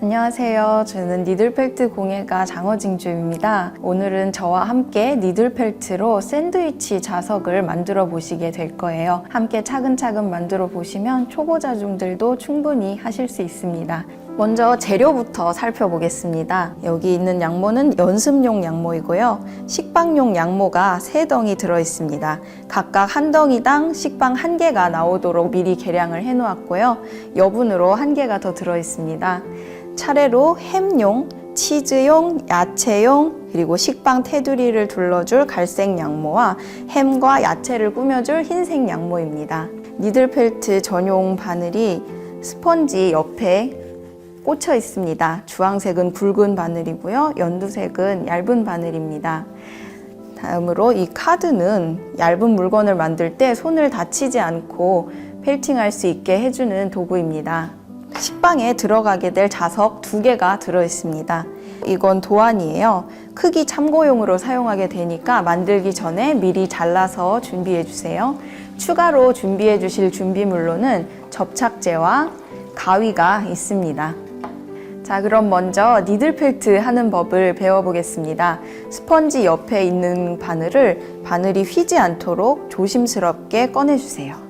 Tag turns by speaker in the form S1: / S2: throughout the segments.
S1: 안녕하세요. 저는 니들펠트 공예가 장어징주입니다. 오늘은 저와 함께 니들펠트로 샌드위치 자석을 만들어 보시게 될 거예요. 함께 차근차근 만들어 보시면 초보자분들도 충분히 하실 수 있습니다. 먼저 재료부터 살펴보겠습니다. 여기 있는 양모는 연습용 양모이고요. 식빵용 양모가 3덩이 들어있습니다. 각각 한 덩이당 식빵 1개가 나오도록 미리 계량을 해놓았고요. 여분으로 1개가 더 들어있습니다. 차례로 햄용, 치즈용, 야채용, 그리고 식빵 테두리를 둘러줄 갈색 양모와 햄과 야채를 꾸며줄 흰색 양모입니다. 니들펠트 전용 바늘이 스펀지 옆에 꽂혀 있습니다. 주황색은 굵은 바늘이고요. 연두색은 얇은 바늘입니다. 다음으로 이 카드는 얇은 물건을 만들 때 손을 다치지 않고 펠팅할 수 있게 해주는 도구입니다. 식빵에 들어가게 될 자석 2개가 들어있습니다. 이건 도안이에요. 크기 참고용으로 사용하게 되니까 만들기 전에 미리 잘라서 준비해 주세요. 추가로 준비해 주실 준비물로는 접착제와 가위가 있습니다. 자, 그럼 먼저 니들펠트 하는 법을 배워보겠습니다. 스펀지 옆에 있는 바늘이 휘지 않도록 조심스럽게 꺼내주세요.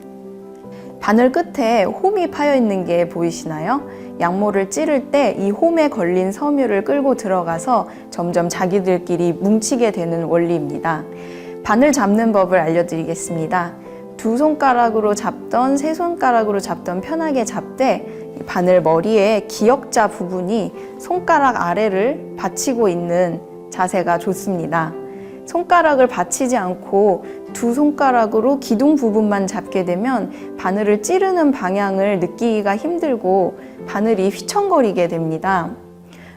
S1: 바늘 끝에 홈이 파여 있는 게 보이시나요? 양모를 찌를 때 이 홈에 걸린 섬유를 끌고 들어가서 점점 자기들끼리 뭉치게 되는 원리입니다. 바늘 잡는 법을 알려드리겠습니다. 2손가락으로 잡던 3손가락으로 잡던 편하게 잡되 바늘 머리에 기역자 부분이 손가락 아래를 받치고 있는 자세가 좋습니다. 손가락을 받치지 않고 2손가락으로 기둥 부분만 잡게 되면 바늘을 찌르는 방향을 느끼기가 힘들고 바늘이 휘청거리게 됩니다.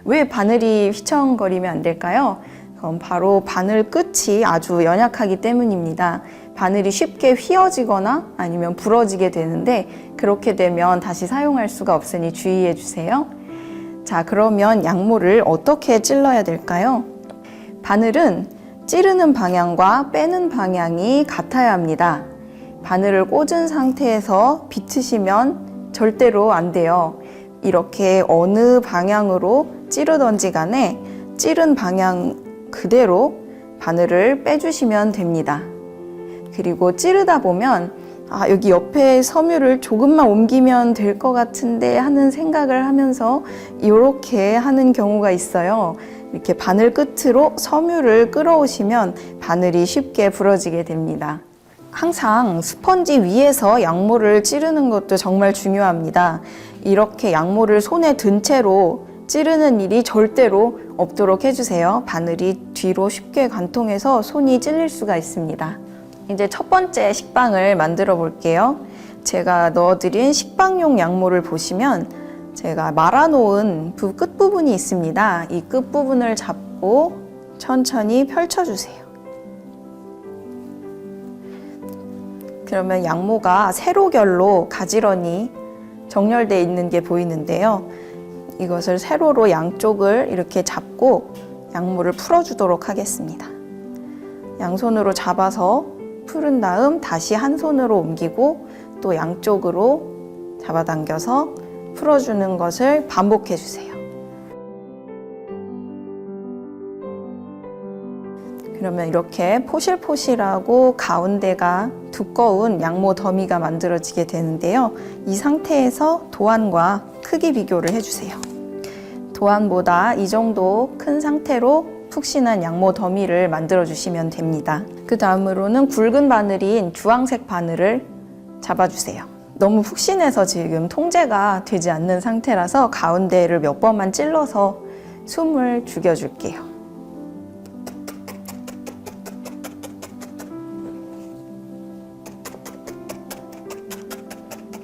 S1: 왜 바늘이 휘청거리면 안 될까요? 그럼 바로 바늘 끝이 아주 연약하기 때문입니다. 바늘이 쉽게 휘어지거나 아니면 부러지게 되는데 그렇게 되면 다시 사용할 수가 없으니 주의해 주세요. 자, 그러면 양모를 어떻게 찔러야 될까요? 바늘은 찌르는 방향과 빼는 방향이 같아야 합니다. 바늘을 꽂은 상태에서 비트시면 절대로 안 돼요. 이렇게 어느 방향으로 찌르던지 간에 찌른 방향 그대로 바늘을 빼주시면 됩니다. 그리고 찌르다 보면 여기 옆에 섬유를 조금만 옮기면 될 것 같은데 하는 생각을 하면서 이렇게 하는 경우가 있어요. 이렇게 바늘 끝으로 섬유를 끌어오시면 바늘이 쉽게 부러지게 됩니다. 항상 스펀지 위에서 양모를 찌르는 것도 정말 중요합니다. 이렇게 양모를 손에 든 채로 찌르는 일이 절대로 없도록 해주세요. 바늘이 뒤로 쉽게 관통해서 손이 찔릴 수가 있습니다. 이제 첫 번째 식빵을 만들어 볼게요. 제가 넣어드린 식빵용 양모를 보시면 제가 말아놓은 끝부분이 있습니다. 이 끝부분을 잡고 천천히 펼쳐주세요. 그러면 양모가 세로결로 가지런히 정렬되어 있는 게 보이는데요. 이것을 세로로 양쪽을 이렇게 잡고 양모를 풀어주도록 하겠습니다. 양손으로 잡아서 풀은 다음 다시 한 손으로 옮기고 또 양쪽으로 잡아당겨서 풀어주는 것을 반복해 주세요. 그러면 이렇게 포실포실하고 가운데가 두꺼운 양모 더미가 만들어지게 되는데요. 이 상태에서 도안과 크기 비교를 해주세요. 도안보다 이 정도 큰 상태로 푹신한 양모 더미를 만들어 주시면 됩니다. 그 다음으로는 굵은 바늘인 주황색 바늘을 잡아주세요. 너무 푹신해서 지금 통제가 되지 않는 상태라서 가운데를 몇 번만 찔러서 숨을 죽여줄게요.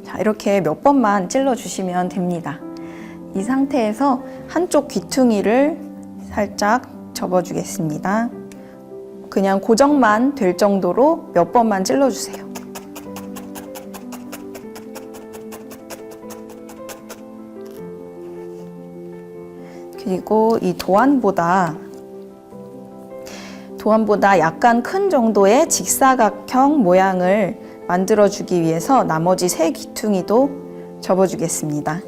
S1: 자, 이렇게 몇 번만 찔러주시면 됩니다. 이 상태에서 한쪽 귀퉁이를 살짝 접어주겠습니다. 그냥 고정만 될 정도로 몇 번만 찔러주세요. 그리고 이 도안보다 약간 큰 정도의 직사각형 모양을 만들어주기 위해서 나머지 3 귀퉁이도 접어주겠습니다.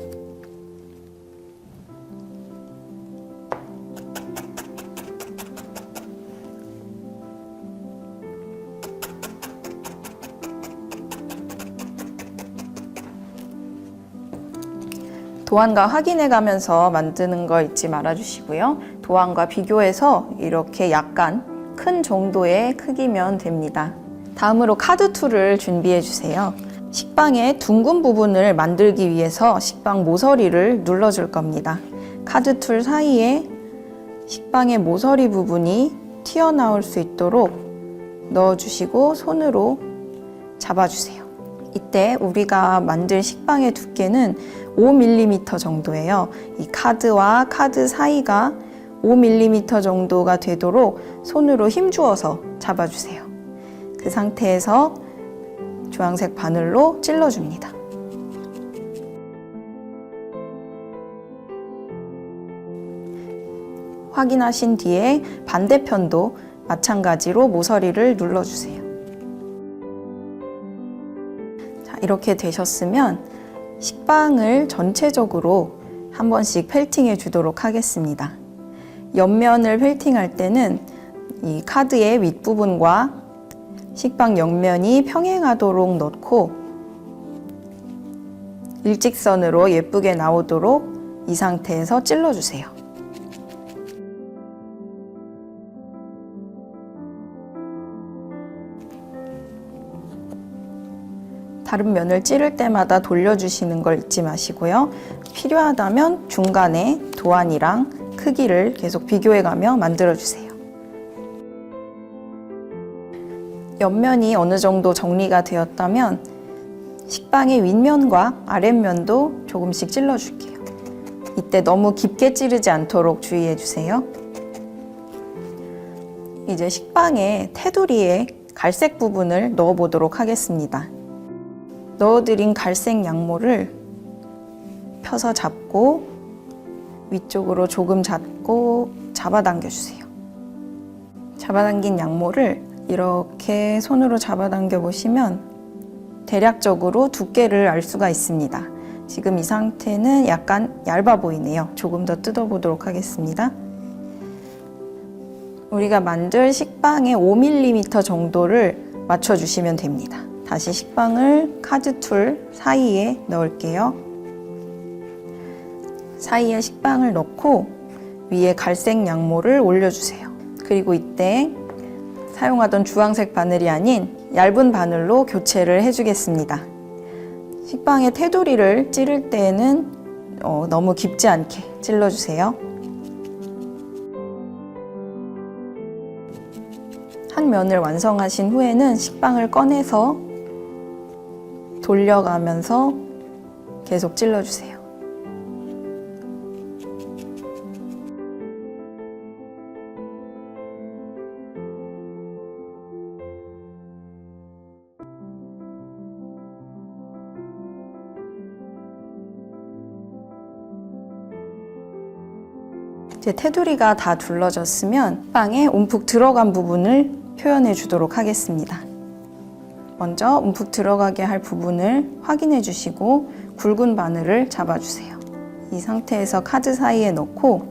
S1: 도안과 확인해 가면서 만드는 거 잊지 말아 주시고요. 도안과 비교해서 이렇게 약간 큰 정도의 크기면 됩니다. 다음으로 카드 툴을 준비해 주세요. 식빵의 둥근 부분을 만들기 위해서 식빵 모서리를 눌러줄 겁니다. 카드 툴 사이에 식빵의 모서리 부분이 튀어나올 수 있도록 넣어주시고 손으로 잡아주세요. 이때 우리가 만들 식빵의 두께는 5mm 정도예요. 이 카드와 카드 사이가 5mm 정도가 되도록 손으로 힘주어서 잡아주세요. 그 상태에서 주황색 바늘로 찔러줍니다. 확인하신 뒤에 반대편도 마찬가지로 모서리를 눌러주세요. 자, 이렇게 되셨으면 식빵을 전체적으로 한 번씩 펠팅해 주도록 하겠습니다. 옆면을 펠팅할 때는 이 카드의 윗부분과 식빵 옆면이 평행하도록 넣고 일직선으로 예쁘게 나오도록 이 상태에서 찔러주세요. 다른 면을 찌를 때마다 돌려주시는 걸 잊지 마시고요. 필요하다면 중간에 도안이랑 크기를 계속 비교해가며 만들어주세요. 옆면이 어느 정도 정리가 되었다면 식빵의 윗면과 아랫면도 조금씩 찔러줄게요. 이때 너무 깊게 찌르지 않도록 주의해주세요. 이제 식빵의 테두리에 갈색 부분을 넣어보도록 하겠습니다. 넣어드린 갈색 양모를 펴서 잡고 위쪽으로 조금 잡고 잡아당겨주세요. 잡아당긴 양모를 이렇게 손으로 잡아당겨 보시면 대략적으로 두께를 알 수가 있습니다. 지금 이 상태는 약간 얇아 보이네요. 조금 더 뜯어보도록 하겠습니다. 우리가 만들 식빵의 5mm 정도를 맞춰주시면 됩니다. 다시 식빵을 카드 툴 사이에 넣을게요. 사이에 식빵을 넣고 위에 갈색 양모를 올려주세요. 그리고 이때 사용하던 주황색 바늘이 아닌 얇은 바늘로 교체를 해주겠습니다. 식빵의 테두리를 찌를 때에는 너무 깊지 않게 찔러주세요. 한 면을 완성하신 후에는 식빵을 꺼내서 돌려가면서 계속 찔러주세요. 이제 테두리가 다 둘러졌으면 빵에 움푹 들어간 부분을 표현해 주도록 하겠습니다. 먼저 움푹 들어가게 할 부분을 확인해 주시고 굵은 바늘을 잡아주세요. 이 상태에서 카드 사이에 넣고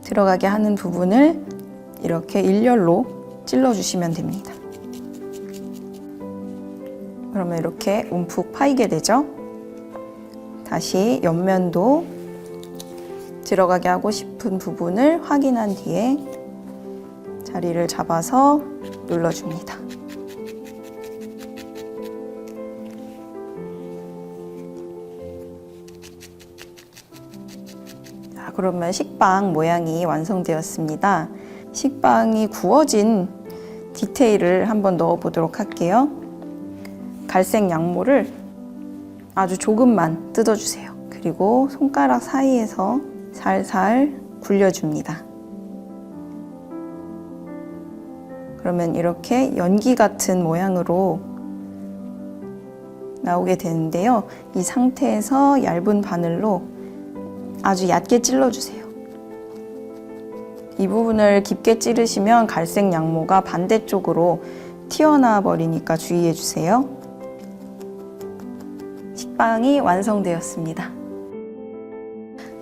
S1: 들어가게 하는 부분을 이렇게 일렬로 찔러주시면 됩니다. 그러면 이렇게 움푹 파이게 되죠. 다시 옆면도 들어가게 하고 싶은 부분을 확인한 뒤에 자리를 잡아서 눌러줍니다. 자, 그러면 식빵 모양이 완성되었습니다. 식빵이 구워진 디테일을 한번 넣어 보도록 할게요. 갈색 양모를 아주 조금만 뜯어주세요. 그리고 손가락 사이에서 살살 굴려줍니다. 그러면 이렇게 연기 같은 모양으로 나오게 되는데요. 이 상태에서 얇은 바늘로 아주 얕게 찔러주세요. 이 부분을 깊게 찌르시면 갈색 양모가 반대쪽으로 튀어나와 버리니까 주의해 주세요. 식빵이 완성되었습니다.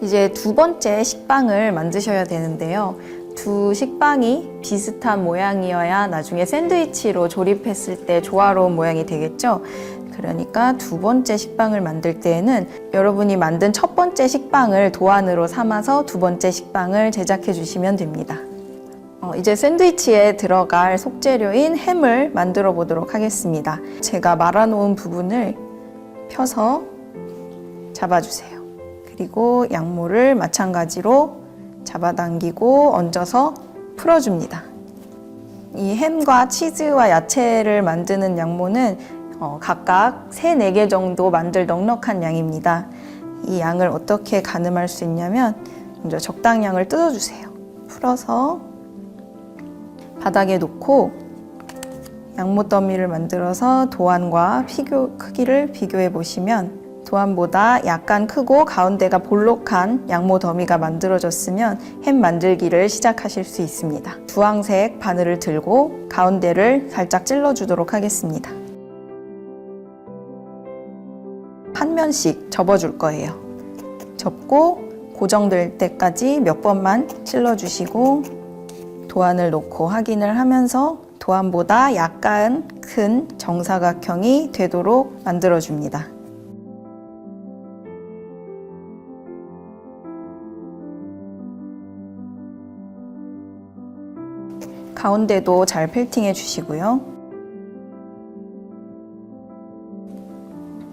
S1: 이제 두 번째 식빵을 만드셔야 되는데요. 두 식빵이 비슷한 모양이어야 나중에 샌드위치로 조립했을 때 조화로운 모양이 되겠죠. 그러니까 두 번째 식빵을 만들 때에는 여러분이 만든 첫 번째 식빵을 도안으로 삼아서 두 번째 식빵을 제작해 주시면 됩니다. 이제 샌드위치에 들어갈 속재료인 햄을 만들어 보도록 하겠습니다. 제가 말아놓은 부분을 펴서 잡아주세요. 그리고 양모를 마찬가지로 잡아당기고 얹어서 풀어줍니다. 이 햄과 치즈와 야채를 만드는 양모는 각각 3, 4개 정도 만들 넉넉한 양입니다. 이 양을 어떻게 가늠할 수 있냐면 먼저 적당량을 뜯어주세요. 풀어서 바닥에 놓고 양모 더미를 만들어서 도안과 크기를 비교해 보시면 도안보다 약간 크고 가운데가 볼록한 양모 더미가 만들어졌으면 햄 만들기를 시작하실 수 있습니다. 주황색 바늘을 들고 가운데를 살짝 찔러주도록 하겠습니다. 한 면씩 접어줄 거예요. 접고 고정될 때까지 몇 번만 찔러주시고 도안을 놓고 확인을 하면서 도안보다 약간 큰 정사각형이 되도록 만들어줍니다. 가운데도 잘 펠팅해 주시고요.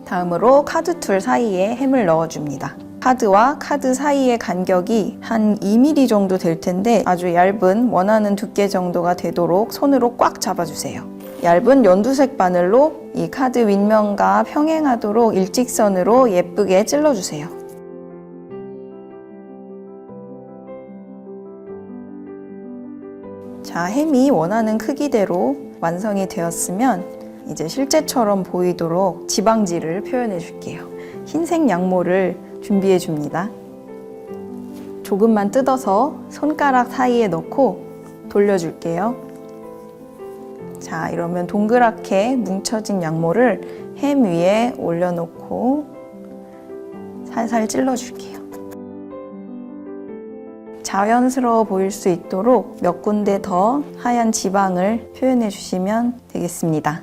S1: 다음으로 카드 툴 사이에 햄을 넣어줍니다. 카드와 카드 사이의 간격이 한 2mm 정도 될 텐데 아주 얇은 원하는 두께 정도가 되도록 손으로 꽉 잡아주세요. 얇은 연두색 바늘로 이 카드 윗면과 평행하도록 일직선으로 예쁘게 찔러주세요. 자, 햄이 원하는 크기대로 완성이 되었으면 이제 실제처럼 보이도록 지방지를 표현해 줄게요. 흰색 양모를 준비해 줍니다. 조금만 뜯어서 손가락 사이에 넣고 돌려줄게요. 자, 이러면 동그랗게 뭉쳐진 양모를 햄 위에 올려놓고 살살 찔러줄게요. 자연스러워 보일 수 있도록 몇 군데 더 하얀 지방을 표현해 주시면 되겠습니다.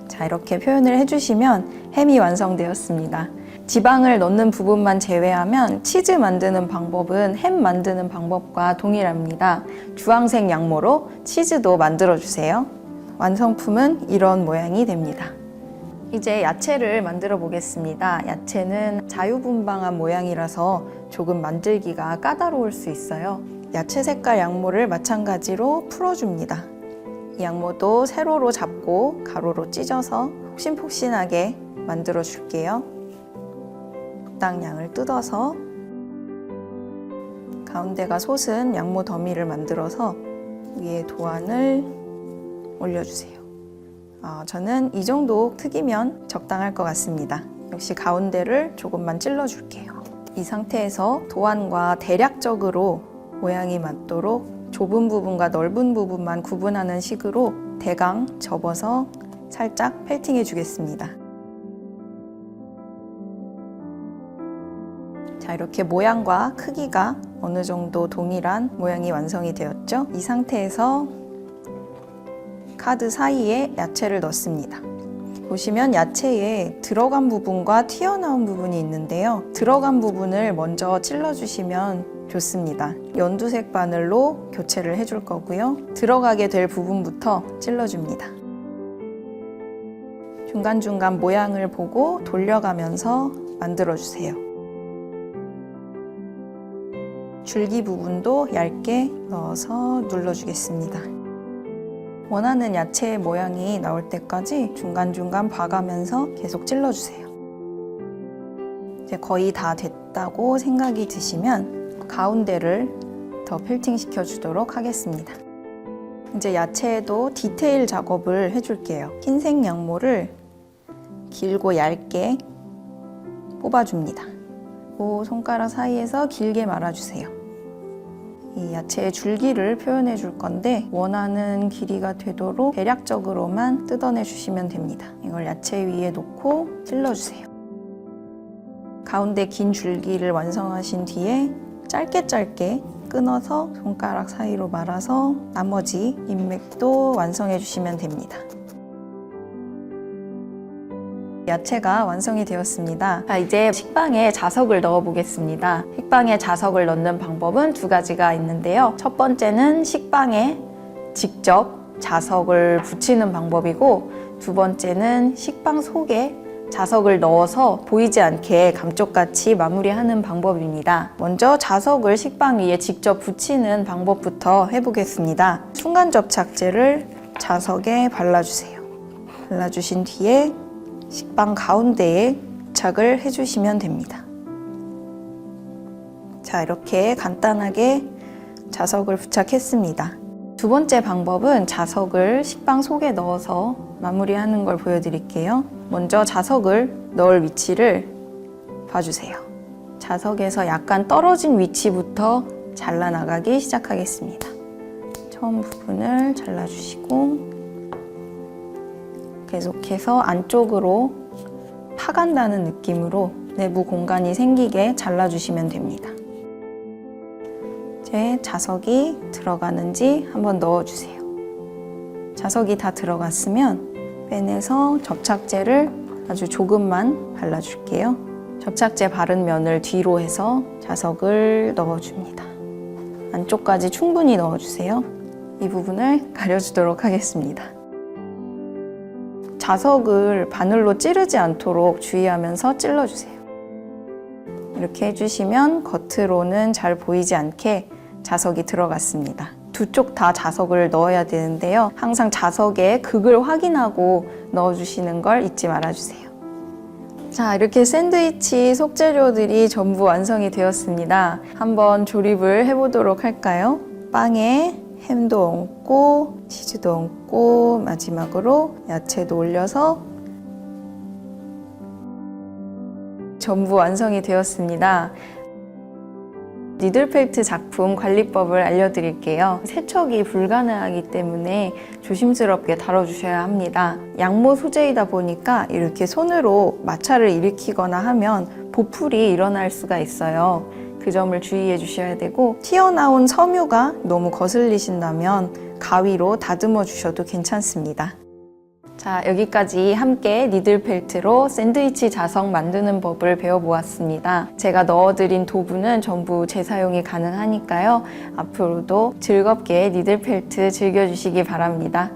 S1: 자, 이렇게 표현을 해주시면 햄이 완성되었습니다. 지방을 넣는 부분만 제외하면 치즈 만드는 방법은 햄 만드는 방법과 동일합니다. 주황색 양모로 치즈도 만들어주세요. 완성품은 이런 모양이 됩니다. 이제 야채를 만들어 보겠습니다. 야채는 자유분방한 모양이라서 조금 만들기가 까다로울 수 있어요. 야채 색깔 양모를 마찬가지로 풀어줍니다. 이 양모도 세로로 잡고 가로로 찢어서 폭신폭신하게 만들어 줄게요. 적당량을 뜯어서 가운데가 솟은 양모 더미를 만들어서 위에 도안을 올려주세요. 저는 이 정도 크기면 적당할 것 같습니다. 역시 가운데를 조금만 찔러줄게요. 이 상태에서 도안과 대략적으로 모양이 맞도록 좁은 부분과 넓은 부분만 구분하는 식으로 대강 접어서 살짝 펠팅해 주겠습니다. 자, 이렇게 모양과 크기가 어느 정도 동일한 모양이 완성이 되었죠? 이 상태에서 카드 사이에 야채를 넣습니다. 보시면 야채에 들어간 부분과 튀어나온 부분이 있는데요. 들어간 부분을 먼저 찔러주시면 좋습니다. 연두색 바늘로 교체를 해줄 거고요. 들어가게 될 부분부터 찔러줍니다. 중간중간 모양을 보고 돌려가면서 만들어주세요. 줄기 부분도 얇게 넣어서 눌러주겠습니다. 원하는 야채의 모양이 나올 때까지 중간중간 봐가면서 계속 찔러주세요. 이제 거의 다 됐다고 생각이 드시면 가운데를 더 필팅 시켜주도록 하겠습니다. 이제 야채에도 디테일 작업을 해줄게요. 흰색 양모를 길고 얇게 뽑아줍니다. 그 손가락 사이에서 길게 말아주세요. 이 야채의 줄기를 표현해 줄 건데 원하는 길이가 되도록 대략적으로만 뜯어내 주시면 됩니다. 이걸 야채 위에 놓고 찔러주세요. 가운데 긴 줄기를 완성하신 뒤에 짧게 끊어서 손가락 사이로 말아서 나머지 잎맥도 완성해 주시면 됩니다. 야채가 완성이 되었습니다. 자, 이제 식빵에 자석을 넣어 보겠습니다. 식빵에 자석을 넣는 방법은 두 가지가 있는데요. 첫 번째는 식빵에 직접 자석을 붙이는 방법이고, 두 번째는 식빵 속에 자석을 넣어서 보이지 않게 감쪽같이 마무리하는 방법입니다. 먼저 자석을 식빵 위에 직접 붙이는 방법부터 해보겠습니다. 순간 접착제를 자석에 발라주세요. 발라주신 뒤에 식빵 가운데에 부착을 해주시면 됩니다. 자, 이렇게 간단하게 자석을 부착했습니다. 두 번째 방법은 자석을 식빵 속에 넣어서 마무리하는 걸 보여드릴게요. 먼저 자석을 넣을 위치를 봐주세요. 자석에서 약간 떨어진 위치부터 잘라나가기 시작하겠습니다. 처음 부분을 잘라주시고 계속해서 안쪽으로 파간다는 느낌으로 내부 공간이 생기게 잘라주시면 됩니다. 이제 자석이 들어가는지 한번 넣어주세요. 자석이 다 들어갔으면 빼내서 접착제를 아주 조금만 발라줄게요. 접착제 바른 면을 뒤로 해서 자석을 넣어줍니다. 안쪽까지 충분히 넣어주세요. 이 부분을 가려주도록 하겠습니다. 자석을 바늘로 찌르지 않도록 주의하면서 찔러주세요. 이렇게 해주시면 겉으로는 잘 보이지 않게 자석이 들어갔습니다. 두 쪽 다 자석을 넣어야 되는데요. 항상 자석의 극을 확인하고 넣어주시는 걸 잊지 말아주세요. 자, 이렇게 샌드위치 속재료들이 전부 완성이 되었습니다. 한번 조립을 해보도록 할까요? 빵에 햄도 얹고 치즈도 얹고 마지막으로 야채도 올려서 전부 완성이 되었습니다. 니들펠트 작품 관리법을 알려드릴게요. 세척이 불가능하기 때문에 조심스럽게 다뤄주셔야 합니다. 양모 소재이다 보니까 이렇게 손으로 마찰을 일으키거나 하면 보풀이 일어날 수가 있어요. 그 점을 주의해 주셔야 되고, 튀어나온 섬유가 너무 거슬리신다면 가위로 다듬어 주셔도 괜찮습니다. 자, 여기까지 함께 니들펠트로 샌드위치 자석 만드는 법을 배워보았습니다. 제가 넣어드린 도구는 전부 재사용이 가능하니까요. 앞으로도 즐겁게 니들펠트 즐겨주시기 바랍니다.